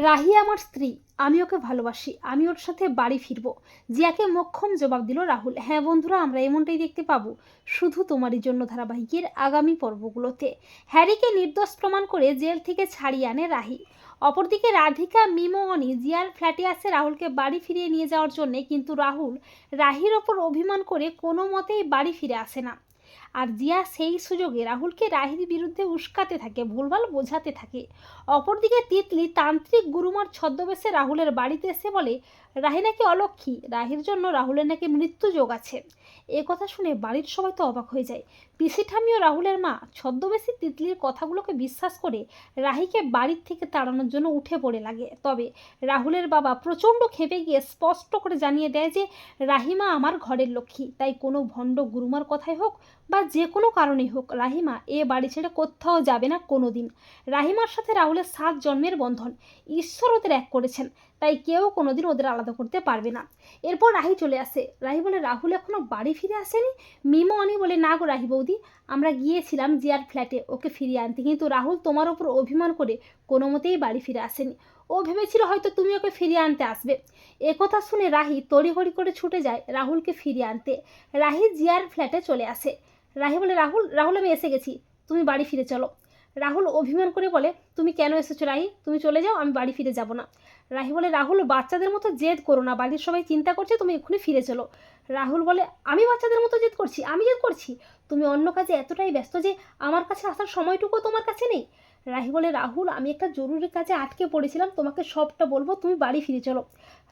রাহি আমার স্ত্রী, আমি ওকে ভালোবাসি, আমি ওর সাথে বাড়ি ফিরবো। জিয়াকে মোক্ষম জবাব দিল রাহুল। হ্যাঁ বন্ধুরা, আমরা এমনটাই দেখতে পাবো শুধু তোমারই জন্য ধারাবাহিকের আগামী পর্বগুলোতে। হ্যারিকে নির্দোষ প্রমাণ করে জেল থেকে ছাড়িয়ে আনে রাহি। অপরদিকে রাধিকা, মিমো, অনি জিয়ার ফ্ল্যাটে আসে রাহুলকে বাড়ি ফিরিয়ে নিয়ে যাওয়ার জন্য, কিন্তু রাহুল রাহির ওপর অভিমান করে কোনো মতেই বাড়ি ফিরে আসে না। আর জিয়া সেই সুযোগে রাহুলকে রাহির বিরুদ্ধে উস্কাতে থাকে, ভুলভাল বোঝাতে থাকে। অপরদিকে তিতলি তান্ত্রিক গুরুমার ছদ্মবেশে রাহুলের বাড়িতে এসে বলে রাহি নাকি অলক্ষী, রাহির জন্য রাহুলের নাকি মৃত্যু যোগ আছে। এ কথা শুনে বাড়ির সবাই তো অবাক হয়ে যায়। পিসি ঠাম্মি ও রাহুলের মা ছদ্মবেশী তিতলির কথাগুলোকে বিশ্বাস করে রাহিকে বাড়ির থেকে তাড়ানোর জন্য উঠে পড়ে লাগে। তবে রাহুলের বাবা প্রচণ্ড ক্ষেপে গিয়ে স্পষ্ট করে জানিয়ে দেয় যে রাহিমা আমার ঘরের লক্ষ্মী, তাই কোনো ভণ্ড গুরুমার কথাই হোক বা যে কোনো কারণেই হোক রাহিমা এ বাড়ি ছেড়ে কোথাও যাবে না কোনো দিন। রাহিমার সাথে রাহুলের 7 জন্মের বন্ধন, ঈশ্বর ওদের এক করেছেন, তাই কেউ কোনোদিন ওদের আলাদা করতে পারবে না। এরপর রাহি চলে আসে। রাহি বলে রাহুল এখনো বাড়ি ফিরে আসেনি। মিমো অনি বলে না গো রাহি বৌদি, আমরা গিয়েছিলাম জিয়ার ফ্ল্যাটে ওকে ফিরিয়ে আনতে, কিন্তু রাহুল তোমার ওপর অভিমান করে কোনো মতেই বাড়ি ফিরে আসেনি। ও ভেবেছিল হয়তো তুমি ওকে ফিরিয়ে আনতে আসবে। একথা শুনে রাহি তড়িঘড়ি করে ছুটে যায় রাহুলকে ফিরিয়ে আনতে। রাহি জিয়ার ফ্ল্যাটে চলে আসে। রাহি বলে রাহুল, রাহুল আমি এসে গেছি, তুমি বাড়ি ফিরে চলো। রাহুল অভিমান করে বলে তুমি কেন এসেছো রাহি, তুমি চলে যাও, আমি বাড়ি ফিরে যাব না। রাহি বলে রাহুল বাচ্চাদের মতো জেদ করো না, বাড়ির সবাই চিন্তা করছে, তুমি এক্ষুনি ফিরে চলো। রাহুল বলে আমি বাচ্চাদের মতো জেদ করছি, আমি জেদ করছি? তুমি অন্য কাজে এতটাই ব্যস্ত যে আমার কাছে আসার সময়টুকুও তোমার কাছে নেই। রাহি বলে রাহুল আমি একটা জরুরি কাজে আটকে পড়েছিলাম, তোমাকে সবটা বলবো, তুমি বাড়ি ফিরে চলো।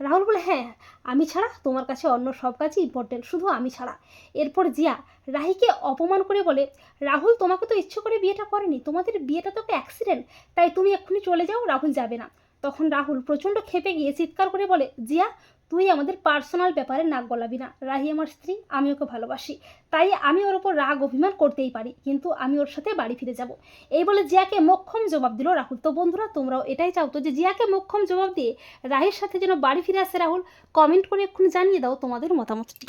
রাহুল বলে হ্যাঁ, আমি ছাড়া তোমার কাছে অন্য সব কাজই ইম্পর্টেন্ট, শুধু আমি ছাড়া। এরপর জিয়া রাহিকে অপমান করে বলে রাহুল তোমাকে তো ইচ্ছে করে বিয়েটা করেনি, তোমাদের বিয়েটা তো একটা অ্যাক্সিডেন্ট, তাই তুমি এক্ষুনি চলে যাও, রাহুল যাবে না। তখন রাহুল প্রচণ্ড ক্ষেপে গিয়ে চিৎকার করে বলে জিয়া তুই আমাদের পার্সোনাল ব্যাপারে নাক গলাবি না, রাহি আমার স্ত্রী, আমি ওকে ভালোবাসি, তাই আমি ওর ওপর রাগ অভিমান করতেই পারি, কিন্তু আমি ওর সাথে বাড়ি ফিরে যাব। এই বলে জিয়াকে মোক্ষম জবাব দিল রাহুল। তো বন্ধুরা, তোমরাও এটাই চাও তো যে জিয়াকে মোক্ষম জবাব দিয়ে রাহির সাথে যেন বাড়ি ফিরে আসে রাহুল? কমেন্ট করে এক্ষুনি জানিয়ে দাও তোমাদের মতামতটি।